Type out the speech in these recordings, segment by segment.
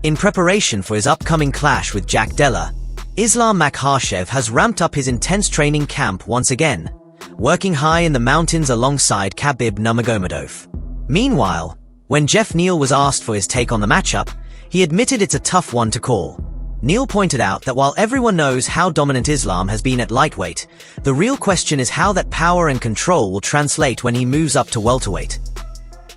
In preparation for his upcoming clash with Jack Della, Islam Makhachev has ramped up his intense training camp once again, working high in the mountains alongside Khabib Nurmagomedov. Meanwhile, when Jeff Neal was asked for his take on the matchup, he admitted it's a tough one to call. Neal pointed out that while everyone knows how dominant Islam has been at lightweight, the real question is how that power and control will translate when he moves up to welterweight.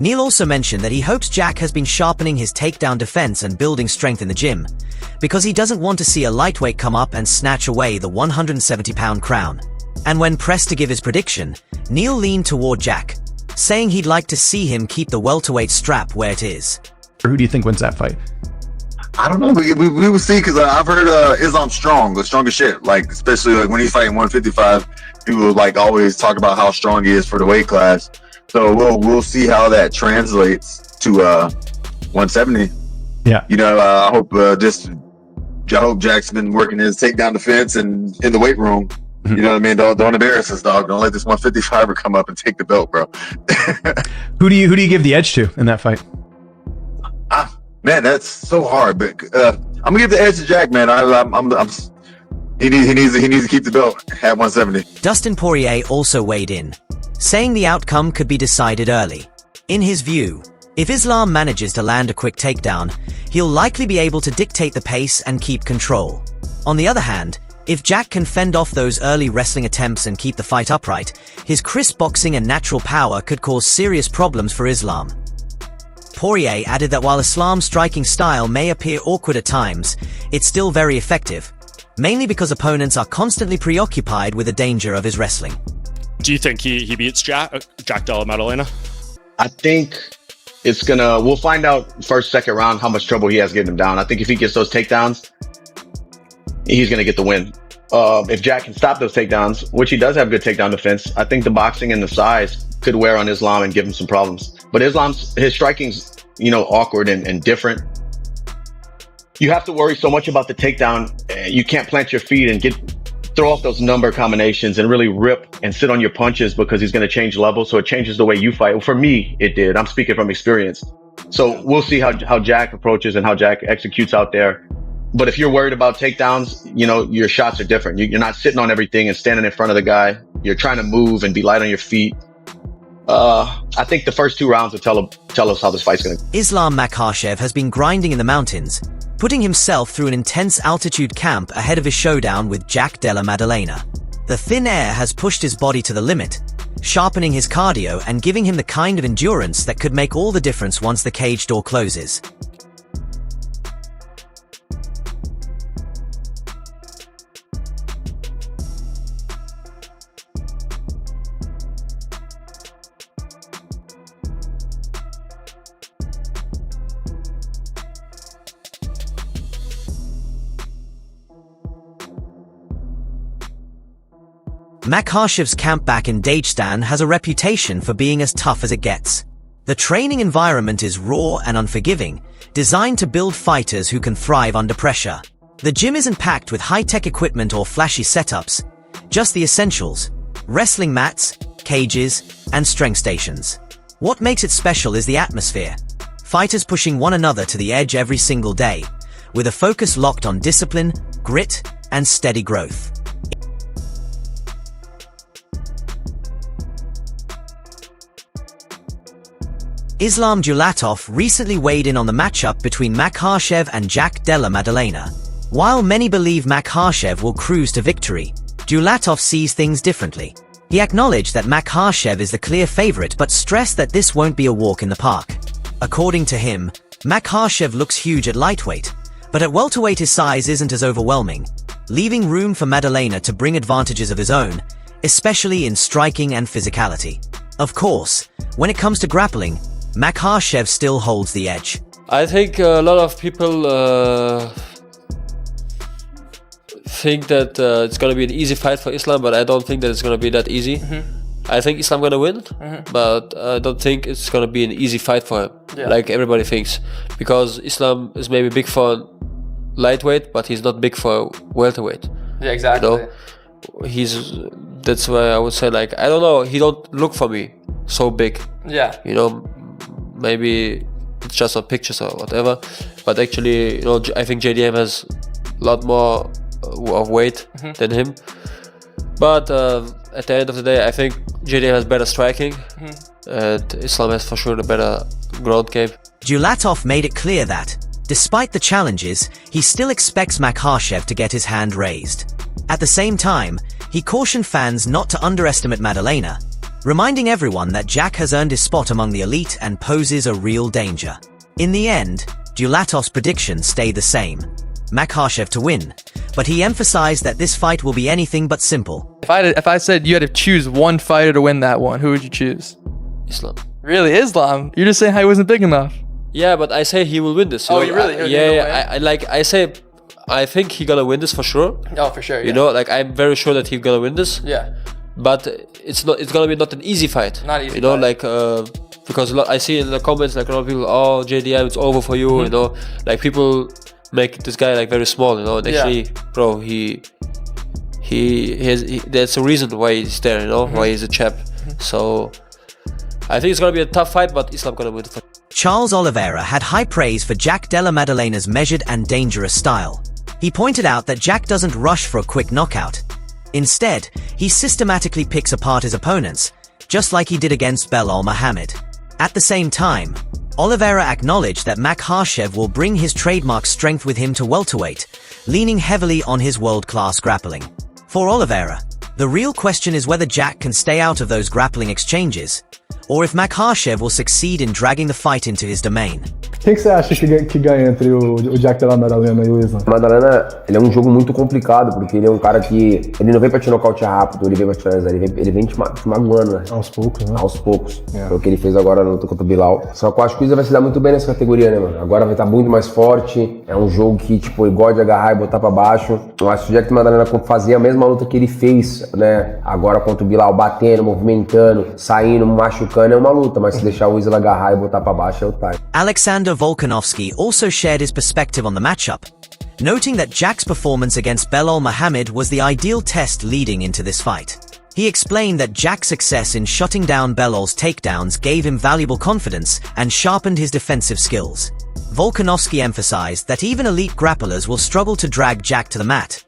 Neal also mentioned that he hopes Jack has been sharpening his takedown defense and building strength in the gym, because he doesn't want to see a lightweight come up and snatch away the 170-pound crown. And when pressed to give his prediction, Neal leaned toward Jack, saying he'd like to see him keep the welterweight strap where it is. Who do you think wins that fight? I don't know. We will see, because I've heard Islam strong as shit. Like, especially like when he's fighting 155, people like always talk about how strong he is for the weight class. So we'll see how that translates to 170. Yeah. You know, I hope Jack's been working his takedown defense and in the weight room. You know what I mean? Don't embarrass us, dog. Don't let this 155er come up and take the belt, bro. Who do you give the edge to in that fight? Man, that's so hard. But I'm gonna give the edge to Jack, man. He needs to keep the belt at 170. Dustin Poirier also weighed in, saying the outcome could be decided early. In his view, if Islam manages to land a quick takedown, he'll likely be able to dictate the pace and keep control. On the other hand, if Jack can fend off those early wrestling attempts and keep the fight upright, his crisp boxing and natural power could cause serious problems for Islam. Poirier added that while Islam's striking style may appear awkward at times, it's still very effective, mainly because opponents are constantly preoccupied with the danger of his wrestling. Do you think he beats Jack Della Maddalena? I think we'll find out first, second round how much trouble he has getting him down. I think if he gets those takedowns, he's going to get the win. If Jack can stop those takedowns, which he does have good takedown defense, I think the boxing and the size could wear on Islam and give him some problems. But his striking's, awkward and different. You have to worry so much about the takedown. You can't plant your feet and throw off those number combinations and really rip and sit on your punches, because he's going to change levels. So it changes the way you fight. For me, it did. I'm speaking from experience. So we'll see how Jack approaches and how Jack executes out there. But if you're worried about takedowns, your shots are different. You're not sitting on everything and standing in front of the guy. You're trying to move and be light on your feet. I think the first 2 rounds will tell us how this fight's going to go. Islam Makhachev has been grinding in the mountains, putting himself through an intense altitude camp ahead of his showdown with Jack Della Maddalena. The thin air has pushed his body to the limit, sharpening his cardio and giving him the kind of endurance that could make all the difference once the cage door closes. Makhachev's camp back in Dagestan has a reputation for being as tough as it gets. The training environment is raw and unforgiving, designed to build fighters who can thrive under pressure. The gym isn't packed with high-tech equipment or flashy setups, just the essentials: wrestling mats, cages, and strength stations. What makes it special is the atmosphere. Fighters pushing one another to the edge every single day, with a focus locked on discipline, grit, and steady growth. Islam Makhachev recently weighed in on the matchup between Makhachev and Jack Della Maddalena. While many believe Makhachev will cruise to victory, Makhachev sees things differently. He acknowledged that Makhachev is the clear favorite, but stressed that this won't be a walk in the park. According to him, Makhachev looks huge at lightweight, but at welterweight his size isn't as overwhelming, leaving room for Maddalena to bring advantages of his own, especially in striking and physicality. Of course, when it comes to grappling, Makhachev still holds the edge. I think a lot of people think that it's going to be an easy fight for Islam, but I don't think that it's going to be that easy. I think Islam going to win, but I don't think it's going to be an easy fight for him, like everybody thinks. Because Islam is maybe big for lightweight, but he's not big for welterweight. Yeah, exactly. That's why I would say, like, I don't know, he don't look for me so big. Yeah. Maybe just on pictures or whatever. But actually, you know, I think JDM has a lot more of weight than him. But at the end of the day, I think JDM has better striking, and Islam has for sure the better ground game. Dulatov made it clear that, despite the challenges, he still expects Makhachev to get his hand raised. At the same time, he cautioned fans not to underestimate Maddalena, reminding everyone that Jack has earned his spot among the elite and poses a real danger. In the end, Dulatov's predictions stayed the same: Makhachev to win, but he emphasized that this fight will be anything but simple. If I said you had to choose one fighter to win that one, who would you choose? Islam. Really, Islam? You're just saying how he wasn't big enough. Yeah, but I say he will win this. Oh, you really? I think he gonna win this for sure. Oh, for sure. Yeah. You know, like I'm very sure that he's gonna win this. Yeah. But it's gonna be not an easy fight. Not easy. You know, fight. like because I see in the comments like a lot of people, oh JDM, it's over for you. You know, like people make this guy like very small. You know, and actually, bro, there's a reason why he's there. You know, why he's a champ. So I think it's gonna be a tough fight, but Islam gonna win the fight. Charles Oliveira had high praise for Jack Della Maddalena's measured and dangerous style. He pointed out that Jack doesn't rush for a quick knockout. Instead, he systematically picks apart his opponents, just like he did against Belal Muhammad. At the same time, Oliveira acknowledged that Makhachev will bring his trademark strength with him to welterweight, leaning heavily on his world-class grappling. For Oliveira, the real question is whether Jack can stay out of those grappling exchanges, or if Makhachev will succeed in dragging the fight into his domain. Quem que você acha que ganha entre o Jack Della Maddalena e o Islam? Madalena, ele é um jogo muito complicado, porque ele é um cara que... Ele não vem pra te nocautear rápido, ele vem pra te finalizar, ele vem te magoando, né? Aos poucos, né? Aos poucos. Foi o que ele fez agora na luta contra o Bilal. Só que eu acho que o Islam vai se dar muito bem nessa categoria, né, mano? Agora vai estar muito mais forte, é um jogo que, tipo, ele gosta de agarrar e botar pra baixo. Eu acho que o Jack Maddalena fazia a mesma luta que ele fez, né? Agora contra o Bilal, batendo, movimentando, saindo, machucando, é uma luta, mas se deixar o Islam agarrar e botar pra baixo, é o time. Alexander Volkanovski also shared his perspective on the matchup, noting that Jack's performance against Belal Muhammad was the ideal test leading into this fight. He explained that Jack's success in shutting down Belal's takedowns gave him valuable confidence and sharpened his defensive skills. Volkanovski emphasized that even elite grapplers will struggle to drag Jack to the mat,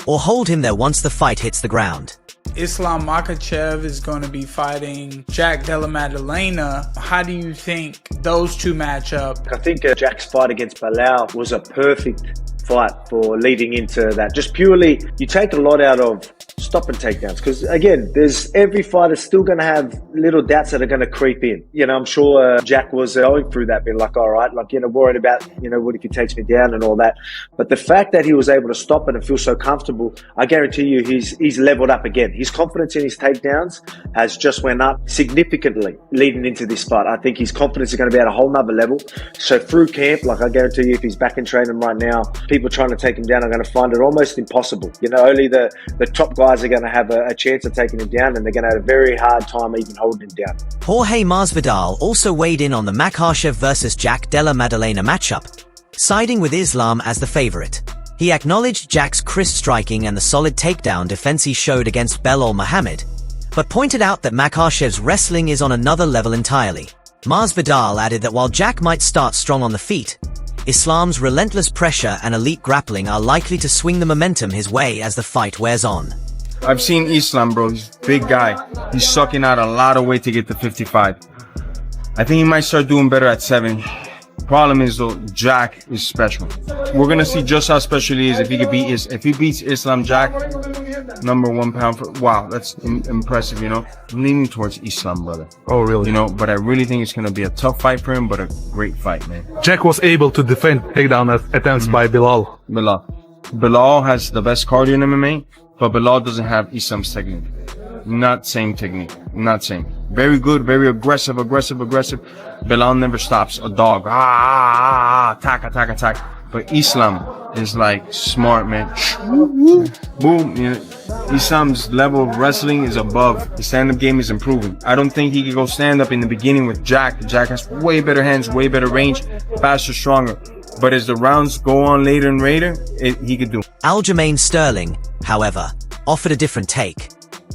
or hold him there once the fight hits the ground. Islam Makhachev is going to be fighting Jack Della Maddalena. How do you think those two match up? I think Jack's fight against Belal was a perfect fight for leading into that. Just purely, you take a lot out of stop and takedowns, because again, every fighter's still going to have little doubts that are going to creep in. You know, I'm sure Jack was going through that, being like, all right, like, you know, worried about, you know, what if he takes me down and all that. But the fact that he was able to stop it and feel so comfortable, I guarantee you he's leveled up again. His confidence in his takedowns has just went up significantly leading into this fight. I think his confidence is going to be at a whole nother level. So through camp, like, I guarantee you if he's back in training right now, people trying to take him down are going to find it almost impossible. You know, only the top guys are going to have a chance of taking him down, and they're going to have a very hard time even holding him down. Jorge Masvidal also weighed in on the Makhachev versus Jack Della Maddalena matchup, siding with Islam as the favorite. He acknowledged Jack's crisp striking and the solid takedown defense he showed against Belal Muhammad, but pointed out that Makhachev's wrestling is on another level entirely. Masvidal added that while Jack might start strong on the feet, Islam's relentless pressure and elite grappling are likely to swing the momentum his way as the fight wears on. I've seen Islam, bro. He's a big guy. He's sucking out a lot of weight to get to 55. I think he might start doing better at 70. Problem is though, Jack is special. We're gonna see just how special he is if he beats Islam. Jack, #1 pound for, wow, that's impressive, you know. I'm leaning towards Islam, brother. Oh, really? You know, but I really think it's gonna be a tough fight for him, but a great fight, man. Jack was able to defend takedown attempts by Belal. Belal has the best cardio in MMA, but Belal doesn't have Islam's technique. Not same technique. Not same. Very good, very aggressive. Belal never stops. A dog. Attack. But Islam is like smart, man. Boom. You know, Islam's level of wrestling is above. His stand-up game is improving. I don't think he could go stand-up in the beginning with Jack. Jack has way better hands, way better range, faster, stronger. But as the rounds go on later and later, he could do. Aljamain Sterling, however, offered a different take,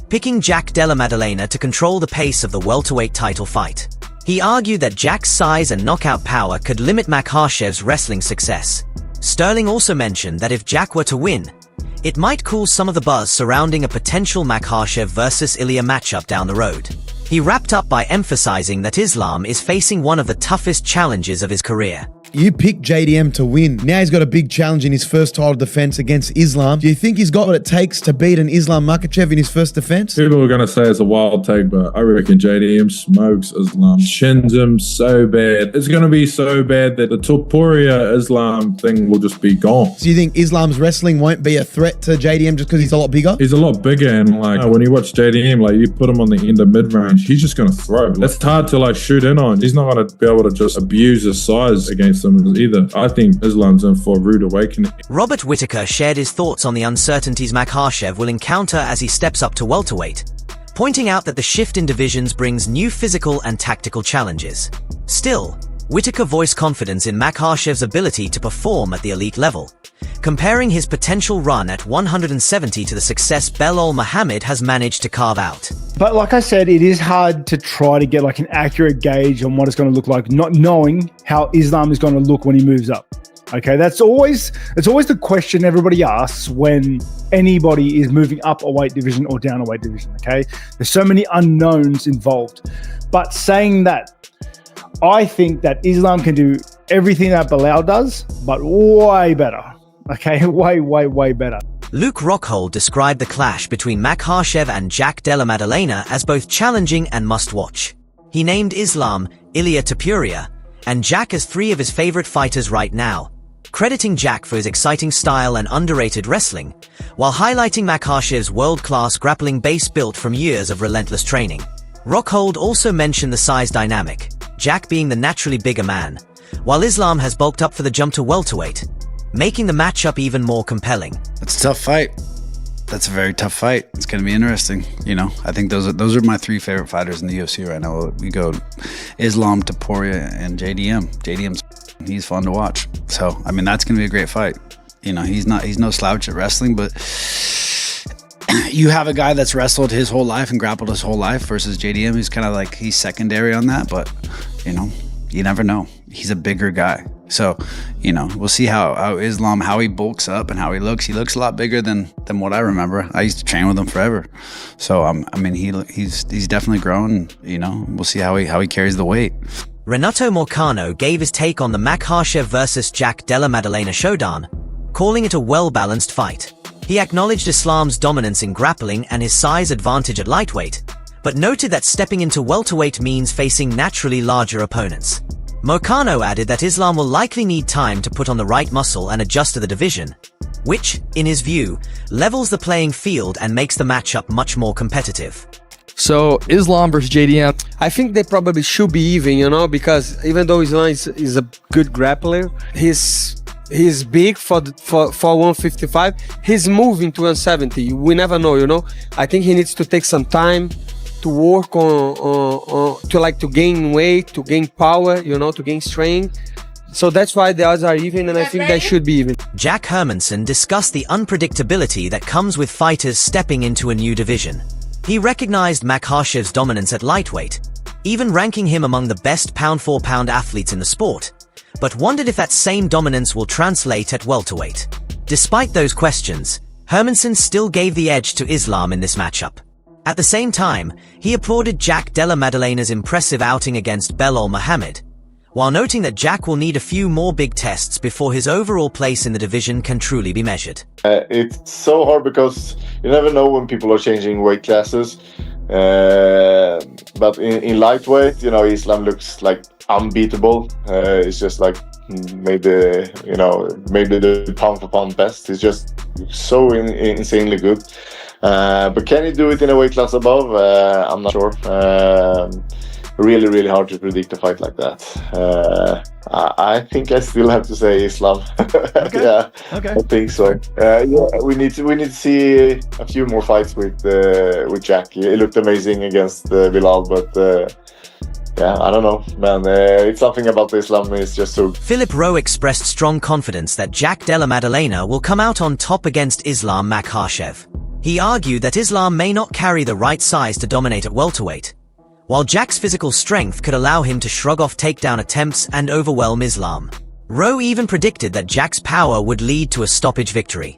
picking Jack Della Maddalena to control the pace of the welterweight title fight. He argued that Jack's size and knockout power could limit Makhachev's wrestling success. Sterling also mentioned that if Jack were to win, it might cool some of the buzz surrounding a potential Makhachev versus Ilya matchup down the road. He wrapped up by emphasizing that Islam is facing one of the toughest challenges of his career. You picked JDM to win. Now he's got a big challenge in his first title defense against Islam. Do you think he's got what it takes to beat an Islam Makhachev in his first defense? People are going to say it's a wild take, but I reckon JDM smokes Islam. Shins him so bad. It's going to be so bad that the Topuria Islam thing will just be gone. So you think Islam's wrestling won't be a threat to JDM just because he's a lot bigger? He's a lot bigger, and like when you watch JDM, like you put him on the end of mid-range, he's just going to throw. It's hard to like shoot in on. He's not going to be able to just abuse his size against them either. I think Islam's in for a rude awakening. Robert Whittaker shared his thoughts on the uncertainties Makhachev will encounter as he steps up to welterweight, pointing out that the shift in divisions brings new physical and tactical challenges. Still, Whittaker voiced confidence in Makhachev's ability to perform at the elite level, comparing his potential run at 170 to the success Belal Muhammad has managed to carve out. But like I said, it is hard to try to get like an accurate gauge on what it's going to look like, not knowing how Islam is going to look when he moves up. Okay, it's always the question everybody asks when anybody is moving up a weight division or down a weight division. Okay, there's so many unknowns involved. But saying that, I think that Islam can do everything that Belal does, but way better. Okay, way better. Luke Rockhold described the clash between Makhachev and Jack Della Maddalena as both challenging and must-watch. He named Islam, Ilya Topuria, and Jack as three of his favorite fighters right now, crediting Jack for his exciting style and underrated wrestling, while highlighting Makhachev's world-class grappling base built from years of relentless training. Rockhold also mentioned the size dynamic, Jack being the naturally bigger man, while Islam has bulked up for the jump to welterweight, making the matchup even more compelling. It's a tough fight. That's a very tough fight. It's going to be interesting. You know, I think those are my three favorite fighters in the UFC right now. We go Islam, Topuria, and JDM. He's fun to watch. So, I mean, that's going to be a great fight. You know, he's no slouch at wrestling, but you have a guy that's wrestled his whole life and grappled his whole life versus JDM. He's kind of like, he's secondary on that, but you know, you never know. He's a bigger guy. So, you know, we'll see how Islam, how he bulks up and how he looks. He looks a lot bigger than what I remember. I used to train with him forever. So, I mean, he's definitely grown. You know, we'll see how he carries the weight. Renato Morcano gave his take on the Makhachev versus Jack Della Maddalena showdown, calling it a well-balanced fight. He acknowledged Islam's dominance in grappling and his size advantage at lightweight, but noted that stepping into welterweight means facing naturally larger opponents. Morcano added that Islam will likely need time to put on the right muscle and adjust to the division, which, in his view, levels the playing field and makes the matchup much more competitive. So, Islam versus JDM. I think they probably should be even, you know, because even though Islam is a good grappler, he's big for 155. He's moving to 170. We never know, you know. I think he needs to take some time to work on to gain weight, to gain power, you know, to gain strength. So that's why the odds are even, and I think they should be even. Jack Hermansson discussed the unpredictability that comes with fighters stepping into a new division. He recognized Makhachev's dominance at lightweight, even ranking him among the best pound-for-pound athletes in the sport, but wondered if that same dominance will translate at welterweight. Despite those questions, Hermansson still gave the edge to Islam in this matchup. At the same time, he applauded Jack Della Maddalena's impressive outing against Belal Muhammad, while noting that Jack will need a few more big tests before his overall place in the division can truly be measured. It's so hard because you never know when people are changing weight classes. But in lightweight, you know, Islam looks like unbeatable. It's just like maybe the pound for pound best. He's just so insanely good. But can he do it in a weight class above? I'm not sure. Really hard to predict a fight like that. I think I still have to say Islam. Okay. Yeah, okay. I think so. Yeah, we need to see a few more fights with Jack. He looked amazing against Belal, but yeah, I don't know, man. It's something about Islam is just so. Philip Rowe expressed strong confidence that Jack Della Maddalena will come out on top against Islam Makhachev. He argued that Islam may not carry the right size to dominate at welterweight, while Jack's physical strength could allow him to shrug off takedown attempts and overwhelm Islam. Rowe even predicted that Jack's power would lead to a stoppage victory.